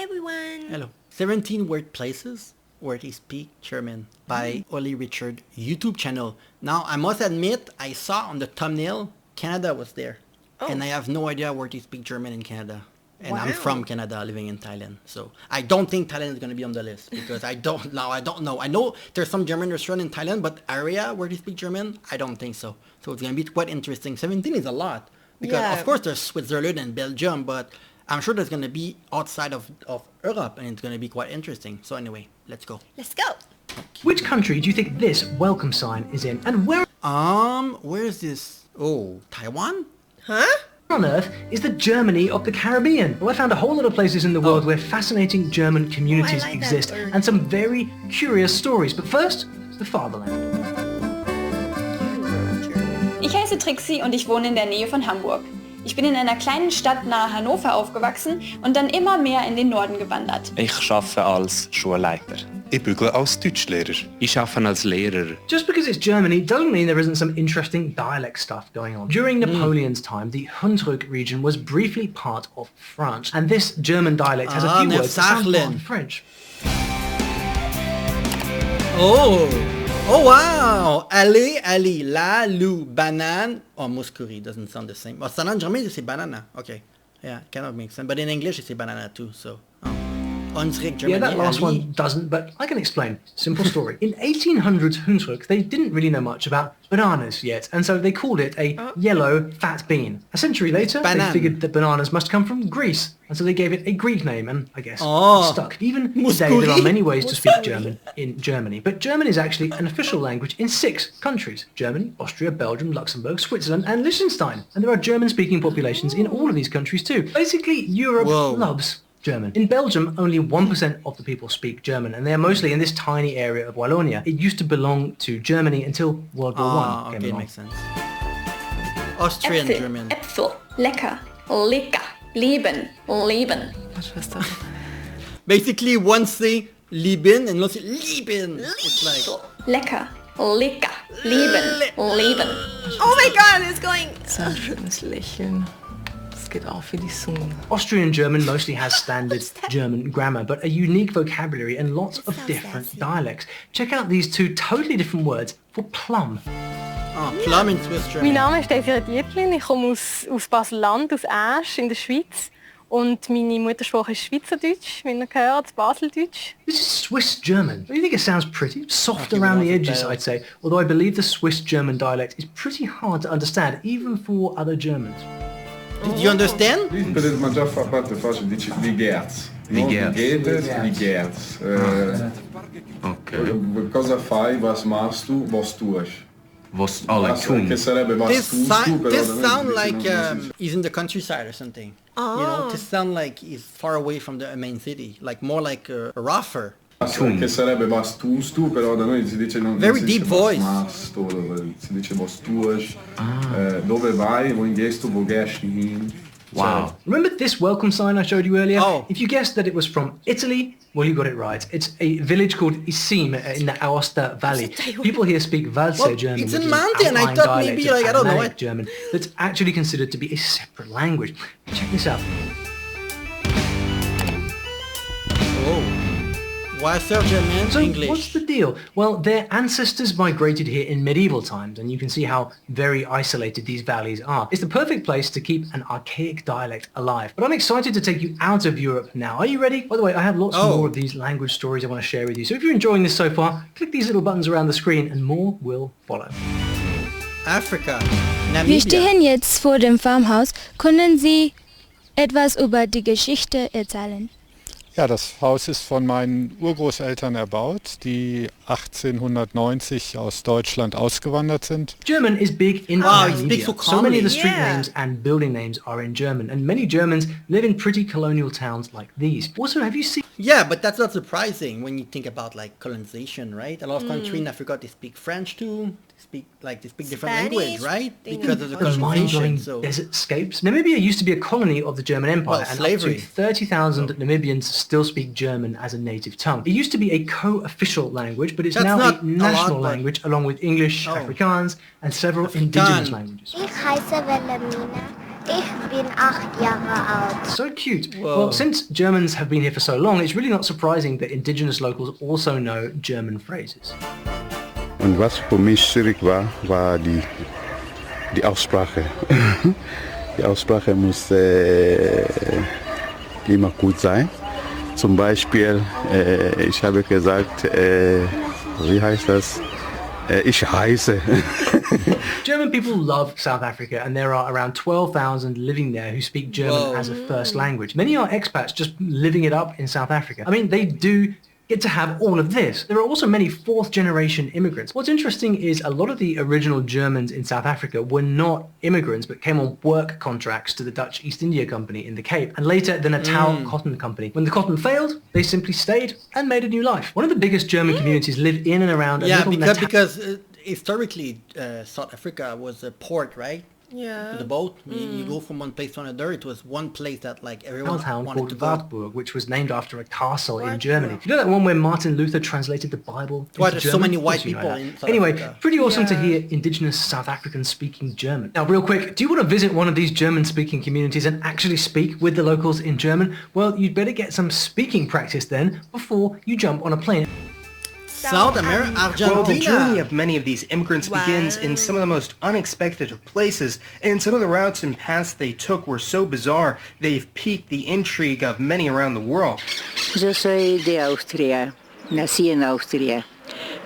everyone. Hello. 17 word places where they speak German by Oli Richard YouTube channel. Now, I must admit, I saw on the thumbnail, Canada was there. And I have no idea where they speak German in Canada. And I'm from Canada, living in Thailand. So I don't think Thailand is going to be on the list because I don't know. I know there's some German restaurant in Thailand, but area where they speak German, I don't think so. So it's going to be quite interesting. 17 is a lot. Because of course there's Switzerland and Belgium, but I'm sure there's going to be outside of Europe and it's going to be quite interesting. So anyway, let's go. Let's go. Which country do you think this welcome sign is in? And where is this? Oh, Taiwan? Huh? on earth is the Germany of the Caribbean? Well, I found a whole lot of places in the world where fascinating German communities exist and some very curious stories. But first, the fatherland. Ich heiße Trixie und ich wohne in der Nähe von Hamburg. Ich bin in einer kleinen Stadt nahe Hannover aufgewachsen und dann immer mehr in den Norden gewandert. Ich arbeite als Schulleiter. Ich bügle als Deutschlehrer. Ich arbeite als Lehrer. Just because it's Germany doesn't mean there isn't some interesting dialect stuff going on. During Napoleon's time, the Hunsrück region was briefly part of France, and this German dialect has a few words that sound like French. Oh wow! Allez, la, lou, banane. Oh, muscuri doesn't sound the same. Oh, ça en German, c'est banana. Okay. Yeah, kind of makes sense. But in English, it's banana too, so. Hunsrück, Germany. Yeah, that last one doesn't, but I can explain. Simple story. In 1800s Hunsrück, they didn't really know much about bananas yet, and so they called it a yellow fat bean. A century later, they figured that bananas must come from Greece, and so they gave it a Greek name, and I guess it stuck. Even today, there are many ways to speak German in Germany, but German is actually an official language in 6 countries: Germany, Austria, Belgium, Luxembourg, Switzerland, and Liechtenstein. And there are German-speaking populations in all of these countries too. Basically, Europe loves German. In Belgium, only 1% of the people speak German, and they are mostly in this tiny area of Wallonia. It used to belong to Germany until World War I came along. Makes sense. Austrian Äpfel, German. Äpfel, lecker, lecker, leben, leben. Basically, one say lieben and one say lieben. It's like Lecker, lecker, leben, leben. Oh my god, it's going... So ein schönes Lächeln. Geht auf wie die Zunge. Austrian German mostly has standard German grammar, but a unique vocabulary and lots of different dialects. Check out these 2 totally different words for plum. Plum in Swiss German. Mein Name ist Desiree Diettlin, ich komme aus Basel-Land, aus Asch in der Schweiz. Und meine Muttersprache ist Schweizerdeutsch, wie ihr gehört, Baseldeutsch. This is Swiss German. Do you think it sounds pretty? Soft around the edges, I'd say. Although I believe the Swiss German dialect is pretty hard to understand, even for other Germans. Did you understand? Ma già fa parte facile, dice Ligerz. Ligerz. Cosa fai? Was machst du? Was tust? Was alle tun. Che sarebbe was tust tu? This sound like he's in the countryside or something. You know, this sound like he's far away from the main city, like more like a rougher. Che sarebbe was tust tu, però da noi si dice non Very deep voice. Si dice was tust. Dove vai? Wohin gehst du? Wo gehst du hin? Wow. So, remember this welcome sign I showed you earlier? If you guessed that it was from Italy, well, you got it right. It's a village called Isim in the Aosta Valley. People here speak Walser German. It's a mountain. I thought maybe, like, I don't know it. German that's actually considered to be a separate language. Check this out. Walser German, so English. What's the deal? Well, their ancestors migrated here in medieval times, and you can see how very isolated these valleys are. It's the perfect place to keep an archaic dialect alive. But I'm excited to take you out of Europe now. Are you ready? By the way, I have lots more of these language stories I want to share with you. So if you're enjoying this so far, click these little buttons around the screen and more will follow. Africa, Wir Namibia. stehen jetzt vor dem Farmhaus. Können Sie etwas über die Geschichte erzählen? Ja, das Haus ist von meinen Urgroßeltern erbaut, die 1890 aus Deutschland ausgewandert sind. German is big in Namibia. So So many of the street names and building names are in German, and many Germans live in pretty colonial towns like these. Also, have you seen... Yeah, but that's not surprising when you think about like colonization, right? A lot of countries in Africa, they speak French too. They speak different language, right? Because of the colonization. So desert scapes. Namibia used to be a colony of the German Empire, and slavery. up to 30,000 Namibians still speak German as a native tongue. It used to be a co-official language, but it's now a national language along with English, Afrikaans, and several indigenous languages. Ich heiße Wilhelmina. Ich bin 8 Jahre alt. So cute. Whoa. Well, since Germans have been here for so long, it's really not surprising that indigenous locals also know German phrases. Und was für mich schwierig war die Aussprache. Die Aussprache muss immer gut sein. Zum Beispiel, ich habe gesagt, wie heißt das? Ich heiße. German people love South Africa, and there are around 12,000 living there who speak German as a first language. Many are expats just living it up in South Africa. I mean, they do get to have all of this. There are also many fourth-generation immigrants. What's interesting is a lot of the original Germans in South Africa were not immigrants, but came on work contracts to the Dutch East India Company in the Cape, and later the Natal Cotton Company. When the cotton failed, they simply stayed and made a new life. One of the biggest German communities live in and around because historically South Africa was a port, right? Yeah. The boat, you go from one place to another. It was one place that like everyone town wanted called to go. Wartburg, which was named after a castle in Germany. You know that one where Martin Luther translated the Bible into There's German? so many Of white course you know people that. in South Anyway, Africa. pretty awesome to hear indigenous South Africans speaking German. Now, real quick, do you want to visit one of these German-speaking communities and actually speak with the locals in German? Well, you'd better get some speaking practice then before you jump on a plane. South America, Argentina. Well, the journey of many of these immigrants begins in some of the most unexpected of places, and some of the routes and paths they took were so bizarre, they've piqued the intrigue of many around the world. Yo soy de Austria, nací en Austria,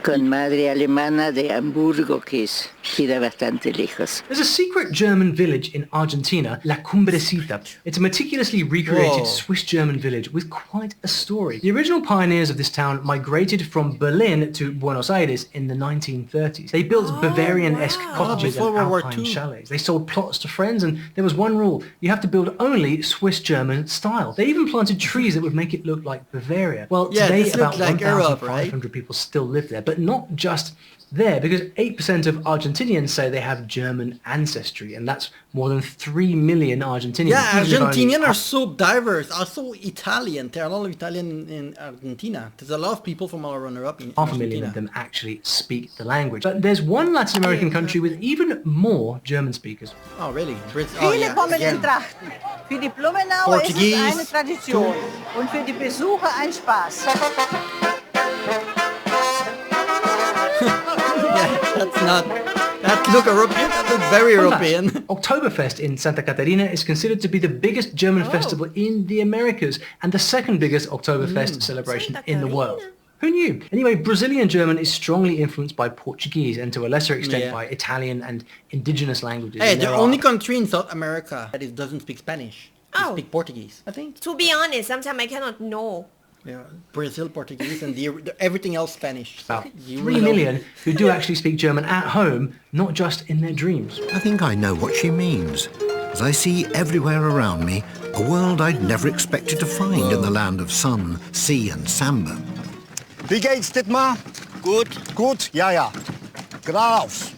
con madre alemana de Hamburgo, que queda bastante lejos. There's a secret German village in Argentina, La Cumbrecita. It's a meticulously recreated Swiss-German village with quite a story. The original pioneers of this town migrated from Berlin to Buenos Aires in the 1930s. They built Bavarian-esque cottages and alpine chalets. They sold plots to friends, and there was one rule: you have to build only Swiss-German style. They even planted trees that would make it look like Bavaria. Well, today about 1,500 people still live there, but not just there, because 8% of Argentinians say they have German ancestry, and that's more than 3 million Argentinians. Yeah, Argentinians are so diverse. Also Italian. There are a lot of Italian in Argentina. There's a lot of people from all around Europe in Argentina. 500,000 of them actually speak the language. But there's one Latin American country with even more German speakers. Oh, really? Viele kommen in Trachten. Für die Blumenauer ist es eine Tradition und für die Besucher ein Spaß. That look European. That look very European. Oktoberfest in Santa Catarina is considered to be the biggest German festival in the Americas and the second biggest Oktoberfest celebration in the world. Who knew? Anyway, Brazilian German is strongly influenced by Portuguese and to a lesser extent by Italian and indigenous languages. Hey, the only country in South America that doesn't speak Spanish. They speak Portuguese, I think. To be honest, sometimes I cannot know. Yeah, Brazil, Portuguese, and everything else Spanish. About 3 million who do actually speak German at home, not just in their dreams. I think I know what she means, as I see everywhere around me a world I'd never expected to find in the land of sun, sea and samba. Wie geht's, Dietmar? Gut. Gut? Ja, ja. Geradeaus.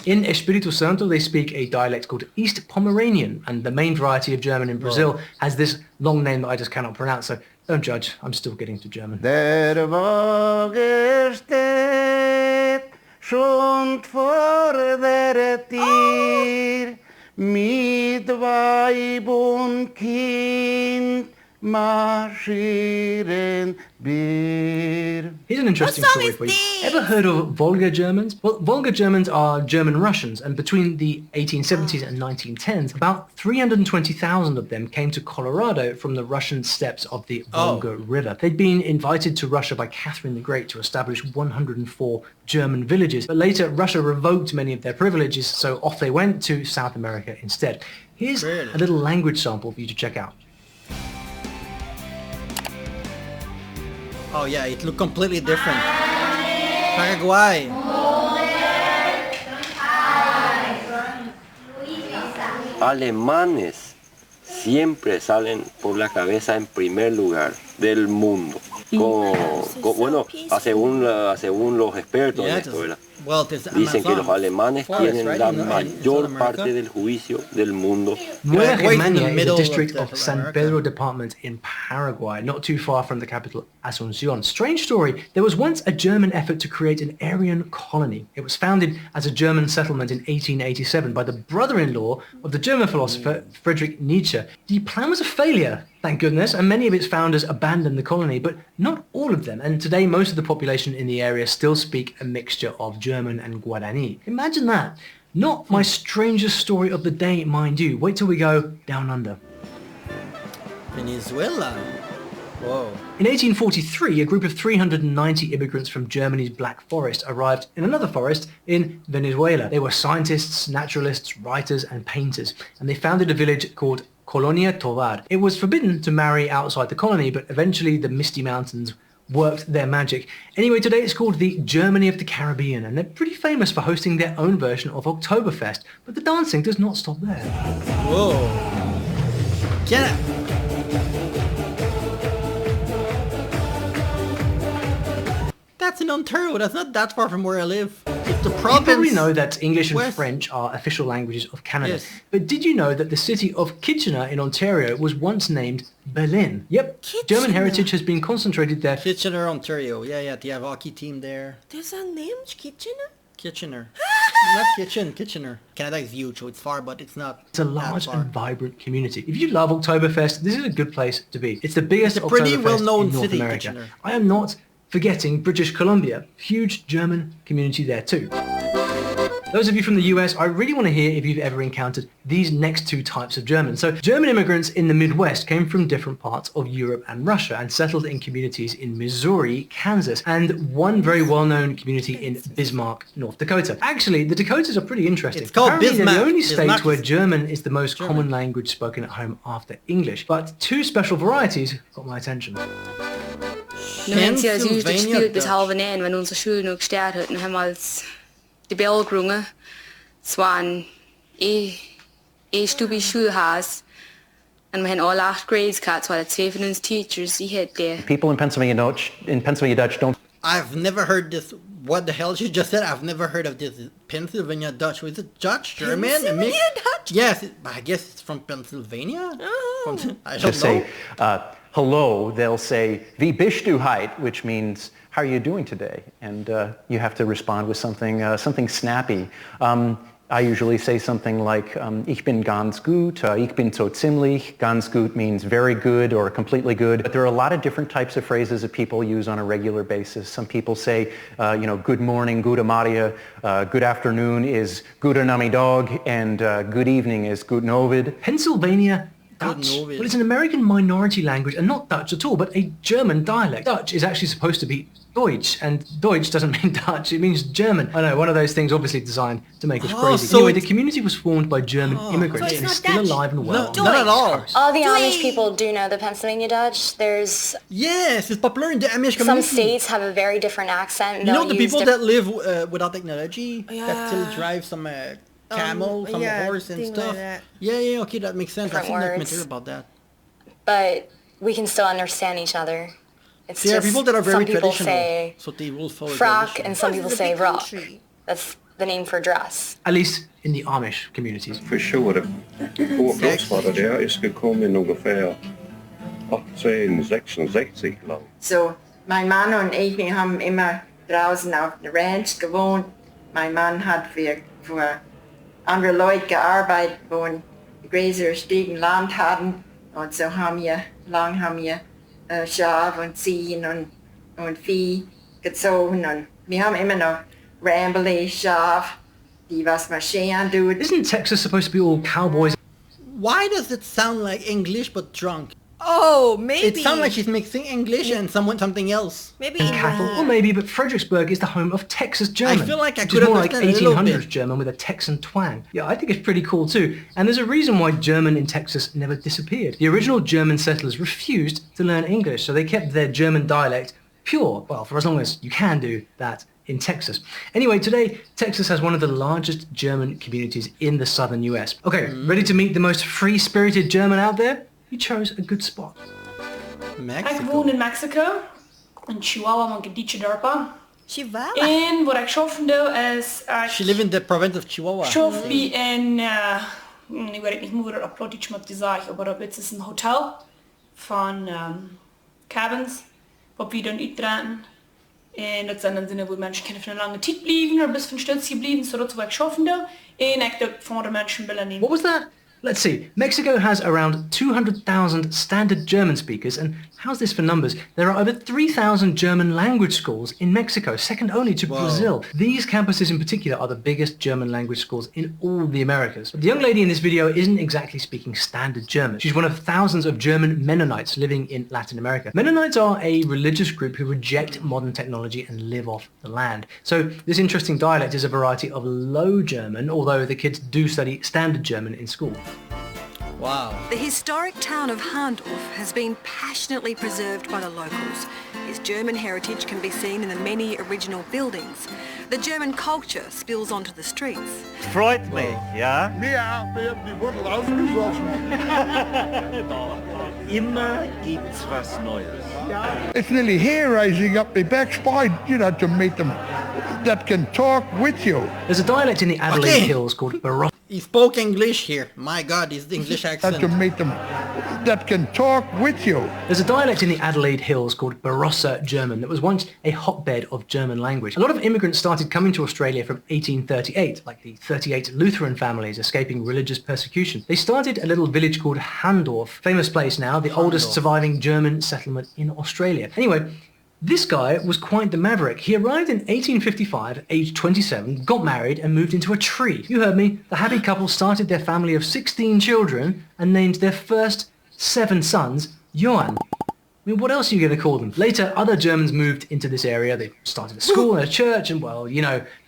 In Espírito Santo, they speak a dialect called East Pomeranian, and the main variety of German in Brazil has this long name that I just cannot pronounce, so don't judge, I'm still getting to German. Der Wagen steht schon vor der Tür, mit Weib und Kind marschieren wir. Here's an interesting story for you. Ever heard of Volga Germans? Well, Volga Germans are German Russians, and between the 1870s and 1910s, about 320,000 of them came to Colorado from the Russian steppes of the Volga River. They'd been invited to Russia by Catherine the Great to establish 104 German villages, but later Russia revoked many of their privileges, so off they went to South America instead. Here's a little language sample for you to check out. Oh yeah, it looked completely different. Paraguay. Alemanes siempre salen por la cabeza en primer lugar del mundo. Bueno, según los expertos en esto, ¿verdad? Well, there's Dicen que los Amazon alemanes forest, tienen right? la in mayor South parte America. del juicio del mundo. Mueang Right in the is a middle district of of San Pedro department in Paraguay, not too far from the capital Asunción. Strange story, there was once a German effort to create an Aryan colony. It was founded as a German settlement in 1887 by the brother-in-law of the German philosopher Friedrich Nietzsche. The plan was a failure, thank goodness, and many of its founders abandoned the colony, but not all of them. And today most of the population in the area still speak a mixture of German and Guarani. Imagine that. Not my strangest story of the day, mind you. Wait till we go down under. Venezuela. Whoa. In 1843, a group of 390 immigrants from Germany's Black Forest arrived in another forest in Venezuela. They were scientists, naturalists, writers, and painters, and they founded a village called Colonia Tovar. It was forbidden to marry outside the colony, but eventually the Misty Mountains worked their magic. Anyway, today it's called the Germany of the Caribbean, and they're pretty famous for hosting their own version of Oktoberfest, but the dancing does not stop there. Whoa. Canada. That's in Ontario. That's not that far from where I live. It's the province. You probably know that English and West. French are official languages of Canada. Yes. But did you know that the city of Kitchener in Ontario was once named Berlin? Yep. Kitchener. German heritage has been concentrated there. Kitchener, Ontario. Yeah, they have a hockey team there. There's a name, Kitchener? Kitchener. Not Kitchener. Canada is huge, so it's far, but it's not. It's a large and vibrant community. If you love Oktoberfest, this is a good place to be. It's the biggest It's a pretty Oktoberfest well-known in North city, America. Kitchener. I am not forgetting British Columbia. Huge German community there too. Those of you from the US, I really want to hear if you've ever encountered these next two types of Germans. So German immigrants in the Midwest came from different parts of Europe and Russia and settled in communities in Missouri, Kansas, and one very well-known community in Bismarck, North Dakota. Actually, the Dakotas are pretty interesting. It's called Apparently, they're Bismarck. the only state Bismarck where is German is the most common language spoken at home after English. But two special varieties got my attention. Nu haben sie als Jüngste gespielt bis halb neun, wenn unsere Schule noch gestartet hat. Dann haben wir als die Bell gerungen. Es war ein stupid Schulhaus. Und wir haben alle 8 Grades gehabt. Es waren 2 von uns Teachers. Ich hätte... People in Pennsylvania Dutch don't... I've never heard this. What the hell she just said? I've never heard of this. Pennsylvania Dutch. Was it Dutch? German? Pennsylvania Dutch? Yes. I guess it's from Pennsylvania? Oh. I don't Just know. say hello, they'll say wie bist du heute, which means how are you doing today? And you have to respond with something snappy. I usually say something like ich bin ganz gut, ich bin so ziemlich. Ganz gut means very good or completely good. But there are a lot of different types of phrases that people use on a regular basis. Some people say, good morning, gute Maria. Good afternoon is gute Namidog, and good evening is guten Abend. Pennsylvania Dutch. Well, it's an American minority language and not Dutch at all, but a German dialect. Dutch is actually supposed to be Deutsch, and Deutsch doesn't mean Dutch, it means German. I know, one of those things obviously designed to make us crazy. So anyway, the community was formed by German immigrants so and is it's still not Dutch. alive and well. No, not at all. All the Amish people do know the Pennsylvania Dutch. There's Yes, it's popular in the Amish community. some states have a very different accent. You know the They'll use people that live without technology, that Yeah. still drive some camel, some yeah, horse and thing like stuff. that. Yeah, okay, that makes sense. I've Different seen words. documentary about that. but we can still understand each other. It's There are just people that are very some people traditional, say so they will follow frock tradition. and some people It's a say big rock. country. That's the name for dress. At least in the Amish communities. Försöker påblåsare där, jag ska komma ungefär 1866 lang. So, mein Mann und ich, wir haben immer draußen auf der Ranch gewohnt. Mein Mann hat für andere Leute gearbeitet, wo ein größeres Stück Land hatten. Und so haben wir Schaf und Ziehen und Vieh gezogen. Und wir haben immer noch Rambly, Schaf, die was marschieren tut. Isn't Texas supposed to be all cowboys? Why does it sound like English but drunk? Oh, maybe. It sounds like she's mixing English and something else. Maybe And cattle, or maybe, but Fredericksburg is the home of Texas German. I feel like I which could is more like understand a little 1800s bit. German with a Texan twang. Yeah, I think it's pretty cool too. And there's a reason why German in Texas never disappeared. The original German settlers refused to learn English, so they kept their German dialect pure. Well, for as long as you can do that in Texas. Anyway, today, Texas has one of the largest German communities in the southern US. Okay, ready to meet the most free-spirited German out there? You chose a good spot. Ik woon in Mexico, in Chihuahua, een gedietje dorpa. Chihuahua. En wat ik schaffen doe is... She live in the province of Chihuahua. Schaf bij een... ik weet niet hoe dat op Plotitsch moet zeggen, maar het is een hotel van cabins, waar we dan uitdraaien. En dat zijn dan zinnen waar mensen kunnen voor een lange tijd blijven, of bis van stukje blijven, zodat we ik schaffen doe. En ik doe van de mensen willen nemen. What was that? Let's see. Mexico has around 200,000 standard German speakers, and how's this for numbers? There are over 3,000 German language schools in Mexico, second only to Brazil. These campuses in particular are the biggest German language schools in all the Americas. But the young lady in this video isn't exactly speaking standard German. She's one of thousands of German Mennonites living in Latin America. Mennonites are a religious group who reject modern technology and live off the land. So this interesting dialect is a variety of Low German, although the kids do study standard German in school. Wow. The historic town of Handorf has been passionately preserved by the locals. Its German heritage can be seen in the many original buildings. The German culture spills onto the streets. Freut mich, ja? Ja, wir haben die Wurzel ausgesoffen. Immer gibt's was Neues. It's nearly hair raising up their backside, to meet them that can talk with you. There's a dialect in the Adelaide Hills called Barossa. He spoke English here. My God, his English accent. To meet them that can talk with you. There's a dialect in the Adelaide Hills called Barossa German that was once a hotbed of German language. A lot of immigrants started coming to Australia from 1838, like the 38 Lutheran families escaping religious persecution. They started a little village called Handorf, famous place now, the oldest surviving German settlement in Australia. Anyway, this guy was quite the maverick. He arrived in 1855, aged 27, got married and moved into a tree. You heard me. The happy couple started their family of 16 children and named their first 7 sons Johann. I mean, what else are you going to call them? Later, other Germans moved into this area. They started a school and a church, and well,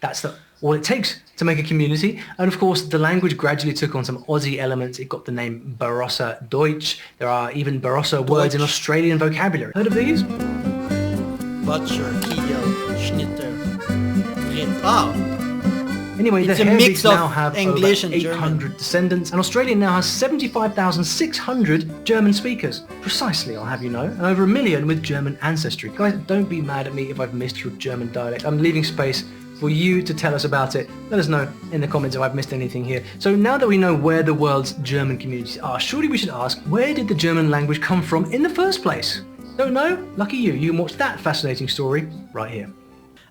that's all it takes to make a community. And of course, the language gradually took on some Aussie elements. It got the name Barossa Deutsch. There are even Barossa words in Australian vocabulary. Heard of these? Butcher, Kiel, Schnitter, Frit. Oh. Anyway, it's the mix Herwigs now have English over and 800 German. descendants, and Australia now has 75,600 German speakers. Precisely, I'll have you know, and over 1 million with German ancestry. Guys, don't be mad at me if I've missed your German dialect. I'm leaving space for you to tell us about it. Let us know in the comments if I've missed anything here. So now that we know where the world's German communities are, surely we should ask, where did the German language come from in the first place? Don't know? Lucky you. You can watch that fascinating story right here.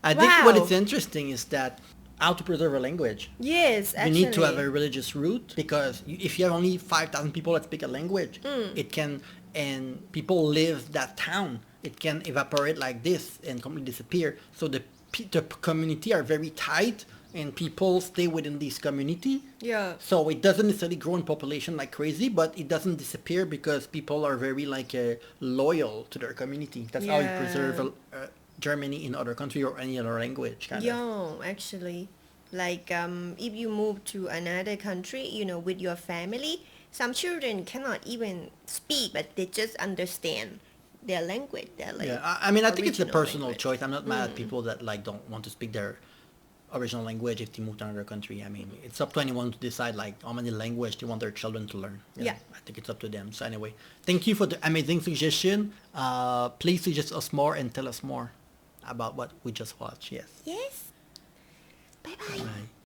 I think what is interesting is that how to preserve a language. Yes, actually. You need to have a religious root, because if you have only 5,000 people that speak a language, it can, and people live that town, it can evaporate like this and completely disappear. So the community are very tight, and people stay within this community. Yeah. So it doesn't necessarily grow in population like crazy, but it doesn't disappear because people are very loyal to their community. That's how you preserve Germany in other country or any other language. Actually, if you move to another country, with your family, some children cannot even speak, but they just understand their language. I mean, I think it's a personal choice. I'm not mad at people that don't want to speak their original language if they move to another country. I mean, it's up to anyone to decide how many language they want their children to learn. I think it's up to them. So anyway, thank you for the amazing suggestion. Please suggest us more and tell us more about what we just watched. Yes. Yes. Bye-bye. Bye.